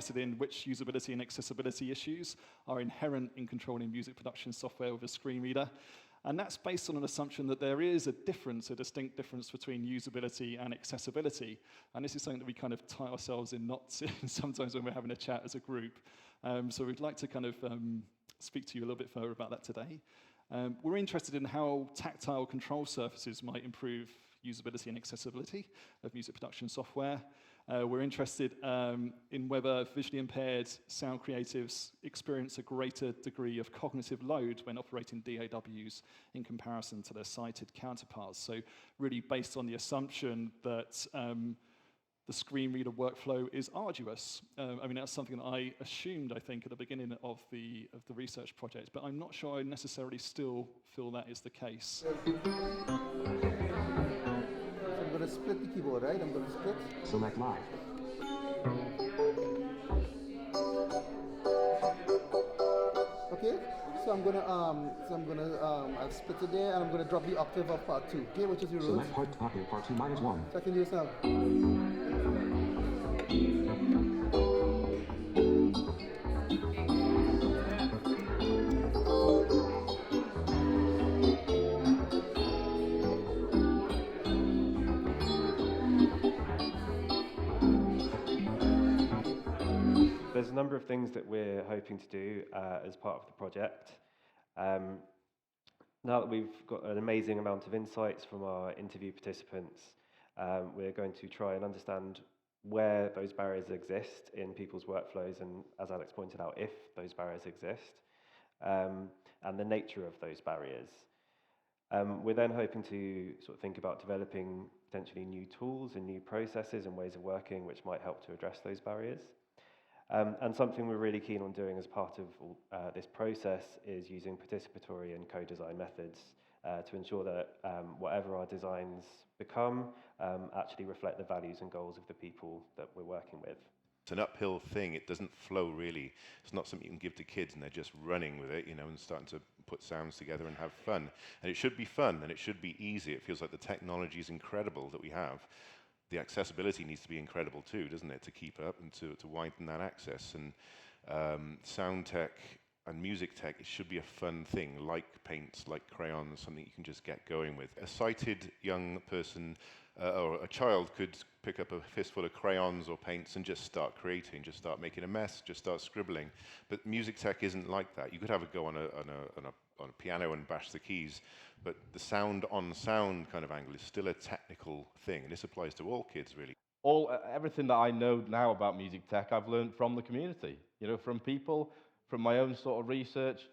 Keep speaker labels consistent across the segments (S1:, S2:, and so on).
S1: interested in which usability and accessibility issues are inherent in controlling music production software with a screen reader. And that's based on an assumption that there is a distinct difference between usability and accessibility. And this is something that we kind of tie ourselves in knots in sometimes when we're having a chat as a group. So we'd like to kind of speak to you a little bit further about that today. We're interested in how tactile control surfaces might improve usability and accessibility of music production software. We're interested in whether visually impaired sound creatives experience a greater degree of cognitive load when operating DAWs in comparison to their sighted counterparts. So really based on the assumption that the screen reader workflow is arduous. I mean, that's something that I assumed, I think, at the beginning of the research project, but I'm not sure I necessarily still feel that is the case.
S2: I'm going to split the keyboard, right? I'm going to split.
S3: Select live.
S2: Okay, so I'm gonna I've split it there, and I'm gonna drop the octave of part 2. Okay, which is your rules?
S3: Select octave part 2 -1.
S2: So I can do this now.
S4: There's a number of things that we're hoping to do as part of the project. Now that we've got an amazing amount of insights from our interview participants, we're going to try and understand where those barriers exist in people's workflows, and as Alex pointed out, if those barriers exist, and the nature of those barriers. We're then hoping to sort of think about developing potentially new tools and new processes and ways of working which might help to address those barriers. And something we're really keen on doing as part of this process is using participatory and co-design methods to ensure that whatever our designs become actually reflect the values and goals of the people that we're working with.
S5: It's an uphill thing. It doesn't flow really. It's not something you can give to kids and they're just running with it, you know, and starting to put sounds together and have fun. And it should be fun and it should be easy. It feels like the technology is incredible that we have. The accessibility needs to be incredible too, doesn't it, to keep up and to widen that access. And sound tech and music tech, it should be a fun thing, like paints, like crayons, something you can just get going with. A sighted young person or a child could pick up a fistful of crayons or paints and just start creating, just start making a mess, just start scribbling. But music tech isn't like that. You could have a go on a piano and bash the keys, but the sound on sound kind of angle is still a technical thing, and this applies to all kids really.
S6: Everything that I know now about music tech, I've learned from the community, you know, from people, from my own sort of research,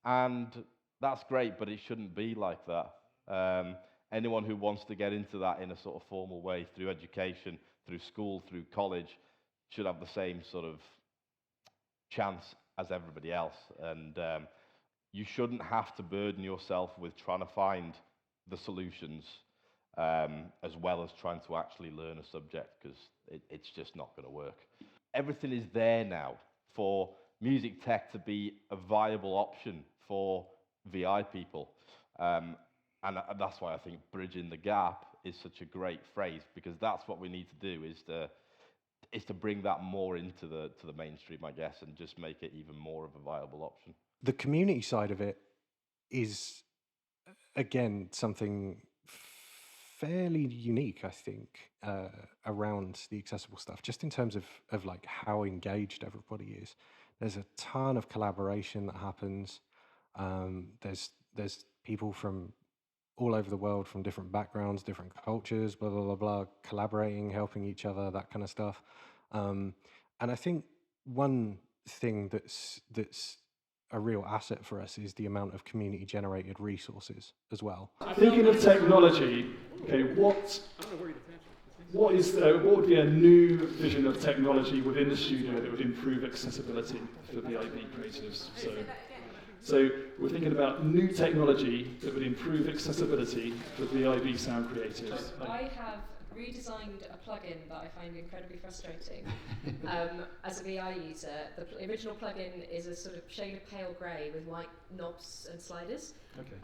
S6: and that's great, but it shouldn't be like that. Anyone who wants to get into that in a sort of formal way, through education, through school, through college, should have the same sort of chance as everybody else. And you shouldn't have to burden yourself with trying to find the solutions as well as trying to actually learn a subject, because it's just not going to work. Everything is there now for music tech to be a viable option for VI people. And that's why I think bridging the gap is such a great phrase, because that's what we need to do, is to bring that more into the mainstream, I guess, and just make it even more of a viable option.
S7: The community side of it is, again, something fairly unique, I think, around the accessible stuff, just in terms of like how engaged everybody is. There's a ton of collaboration that happens. There's people from all over the world, from different backgrounds, different cultures, blah, blah, blah, blah, collaborating, helping each other, that kind of stuff. And I think one thing that's a real asset for us is the amount of community-generated resources as well.
S1: Thinking of technology, okay, what would be a new vision of technology within the studio that would improve accessibility for VIB creatives? So we're thinking about new technology that would improve accessibility for VIB sound creatives.
S8: I have redesigned a plugin that I find incredibly frustrating as a VI user. The original plugin is a sort of shade of pale grey with white knobs and sliders.
S1: Okay.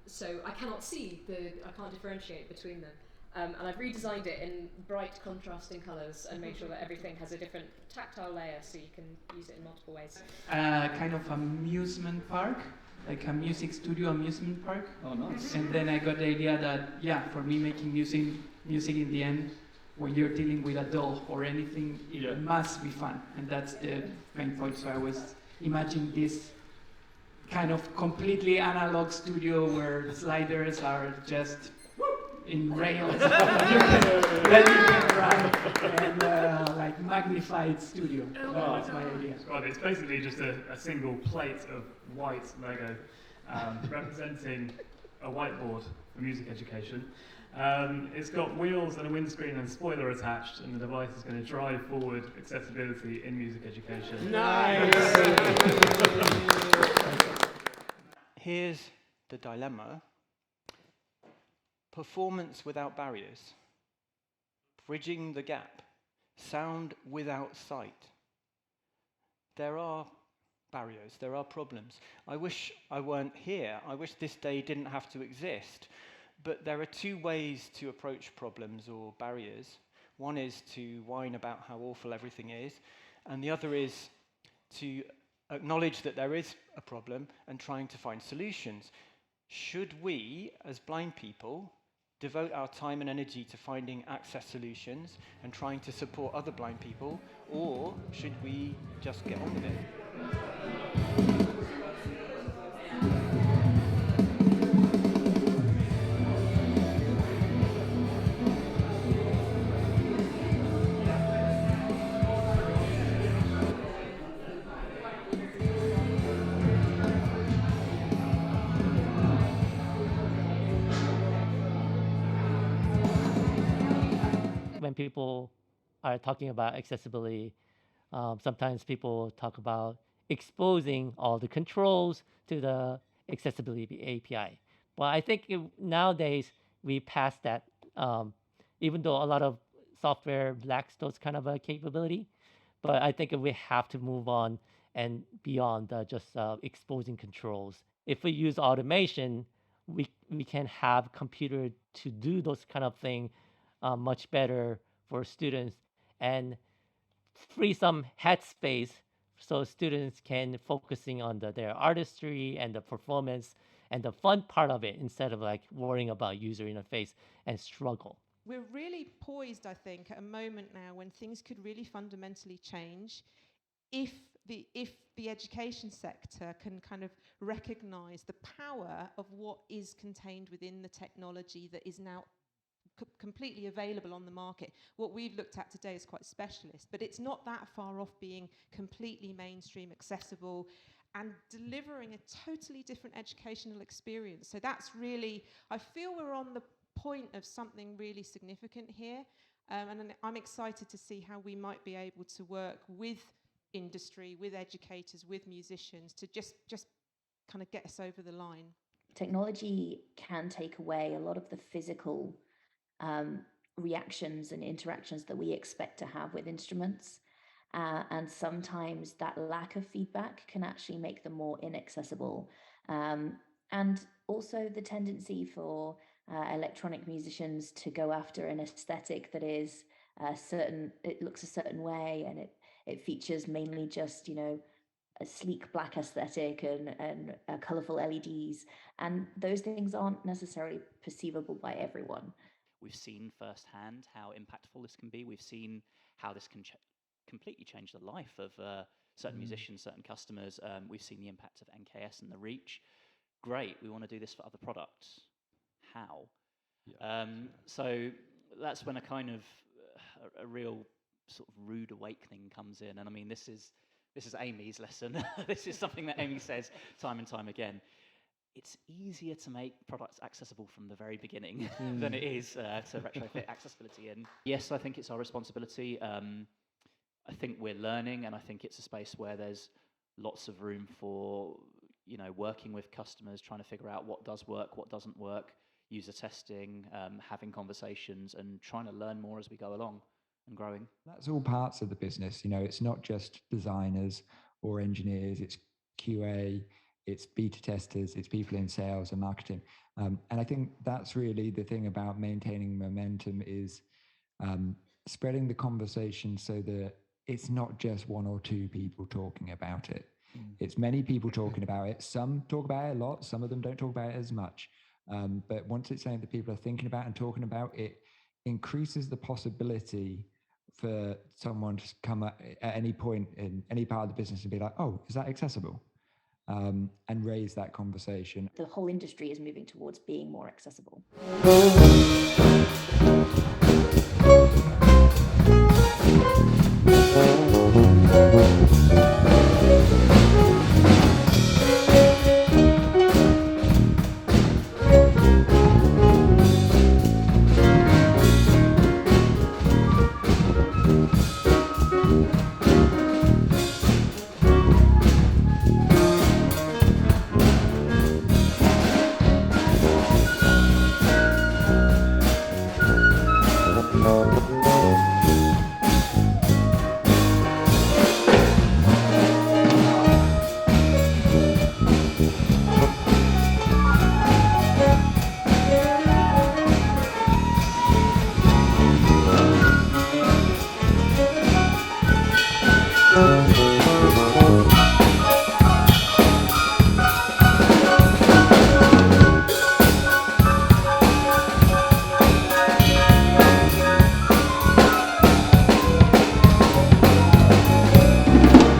S8: So I cannot see I can't differentiate between them. And I've redesigned it in bright contrasting colours and made sure that everything has a different tactile layer so you can use it in multiple ways.
S9: Kind of amusement park, like a music studio amusement park.
S1: Oh, nice.
S9: And then I got the idea that, yeah, for me making music in the end, when you're dealing with a doll or anything, it must be fun. And that's the main point. So I was imagining this kind of completely analog studio where sliders are just in rails, you can let it run, and like magnified studio. That's my idea.
S10: Well, it's basically just a single plate of white Lego representing a whiteboard for music education. It's got wheels and a windscreen and spoiler attached, and the device is going to drive forward accessibility in music education.
S9: Nice!
S11: Here's the dilemma. Performance without barriers, bridging the gap, sound without sight. There are barriers, there are problems. I wish I weren't here. I wish this day didn't have to exist. But there are two ways to approach problems or barriers. One is to whine about how awful everything is, and the other is to acknowledge that there is a problem and trying to find solutions. Should we, as blind people, devote our time and energy to finding access solutions and trying to support other blind people, or should we just get on with it?
S12: When people are talking about accessibility, sometimes people talk about exposing all the controls to the accessibility API. Well, I think nowadays we passed that, even though a lot of software lacks those kind of capability, but I think we have to move on and beyond just exposing controls. If we use automation, we can have computer to do those kind of thing much better for students and free some headspace so students can focusing on their artistry and the performance and the fun part of it instead of like worrying about user interface and struggle.
S13: We're really poised, I think, at a moment now when things could really fundamentally change if the education sector can kind of recognize the power of what is contained within the technology that is now completely available on the market. What we've looked at today is quite specialist, but it's not that far off being completely mainstream, accessible, and delivering a totally different educational experience. So that's really, I feel we're on the point of something really significant here, and I'm excited to see how we might be able to work with industry, with educators, with musicians to just kind of get us over the line.
S14: Technology can take away a lot of the physical reactions and interactions that we expect to have with instruments. And sometimes that lack of feedback can actually make them more inaccessible. And also the tendency for electronic musicians to go after an aesthetic that is it looks a certain way, and it features mainly just, a sleek black aesthetic and colorful LEDs. And those things aren't necessarily perceivable by everyone.
S15: We've seen firsthand how impactful this can be. We've seen how this can completely change the life of certain musicians, certain customers. We've seen the impact of NKS and the reach. Great, we want to do this for other products. How? Yeah. So that's when a kind of a real sort of rude awakening comes in. And I mean, this is Amy's lesson. This is something that Amy says time and time again. It's easier to make products accessible from the very beginning than it is to retrofit accessibility in. Yes, I think it's our responsibility. I think we're learning, and I think it's a space where there's lots of room for, working with customers, trying to figure out what does work, what doesn't work, user testing, having conversations, and trying to learn more as we go along and growing.
S16: That's all parts of the business. It's not just designers or engineers, it's QA, it's beta testers, it's people in sales and marketing. And I think that's really the thing about maintaining momentum is spreading the conversation so that it's not just one or two people talking about it. It's many people talking about it. Some talk about it a lot, some of them don't talk about it as much. But once it's something that people are thinking about and talking about, it increases the possibility for someone to come at any point in any part of the business and be like, oh, is that accessible? And raise that conversation.
S14: The whole industry is moving towards being more accessible.